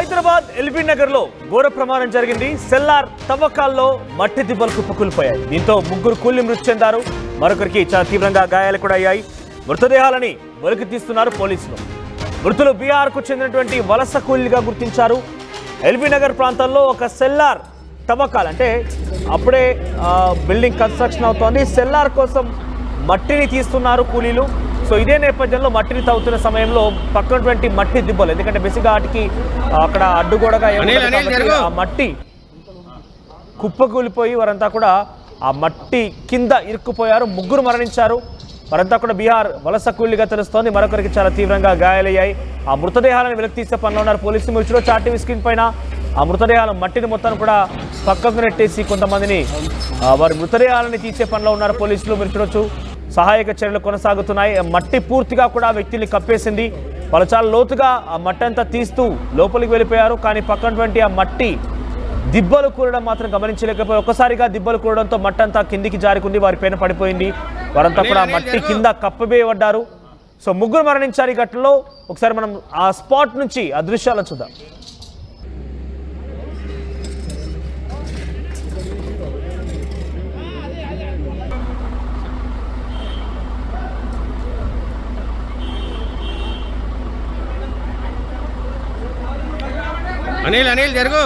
Hyderabad LB Nagar లో ఘోర ప్రమాదం జరిగింది. సెల్లార్ తవ్వకాల్లో మట్టి దిబ్బలు కుప్పకూలిపోయాయి. దీంతో ముగ్గురు కూలి మృతి చెందారు. మరొకరికి చాలా తీవ్రంగా గాయాలు కూడా అయ్యాయి. మృతదేహాలని వెలికి తీస్తున్నారు పోలీసులు. మృతులు బీహార్ కు చెందినటువంటి వలస కూలీగా గుర్తించారు. ఎల్బీ నగర్ ప్రాంతంలో ఒక సెల్లార్ తవ్వకాలు అంటే అప్పుడే బిల్డింగ్ కన్స్ట్రక్షన్ అవుతోంది. సెల్లార్ కోసం మట్టిని తీస్తున్నారు కూలీలు. సో ఇదే నేపథ్యంలో మట్టిని తవ్వుతున్న సమయంలో పక్కనటువంటి మట్టి దిబ్బలు, ఎందుకంటే బేసిక్గా వాటికి అక్కడ అడ్డుగోడగా ఆ మట్టి కుప్పకూలిపోయి వారంతా కూడా ఆ మట్టి కింద ఇరుక్కుపోయారు. ముగ్గురు మరణించారు. వారంతా కూడా బీహార్ వలస కూలీగా తెలుస్తోంది. మరొకరికి చాలా తీవ్రంగా గాయాలయ్యాయి. ఆ మృతదేహాలను వెలికి తీసే పనిలో ఉన్నారు పోలీసులు. మీరు చూడొచ్చు ఆర్టీవీ స్క్రీన్ పైన ఆ మృతదేహాల మట్టిని మొత్తాన్ని కూడా పక్కకు నెట్టేసి కొంతమందిని వారి మృతదేహాలని తీసే పనిలో ఉన్నారు పోలీసులు. మీరు చూడొచ్చు సహాయక చర్యలు కొనసాగుతున్నాయి. మట్టి పూర్తిగా కూడా వ్యక్తిని కప్పేసింది. వాళ్ళు చాలా లోతుగా ఆ మట్టి అంతా తీస్తూ లోపలికి వెళ్ళిపోయారు. కానీ పక్కనటువంటి ఆ మట్టి దిబ్బలు కూరడం మాత్రం గమనించలేకపోయారు. ఒక్కసారిగా దిబ్బలు కూరడంతో మట్టి అంతా కిందికి జారుకుంది, వారి పైన పడిపోయింది. వారంతా కూడా మట్టి కింద కప్పబేయబడ్డారు. సో ముగ్గురు మరణించారు ఈ ఘటనలో. ఒకసారి మనం ఆ స్పాట్ నుంచి ఆ దృశ్యాలను చూద్దాం. అనిల్ జరుగు.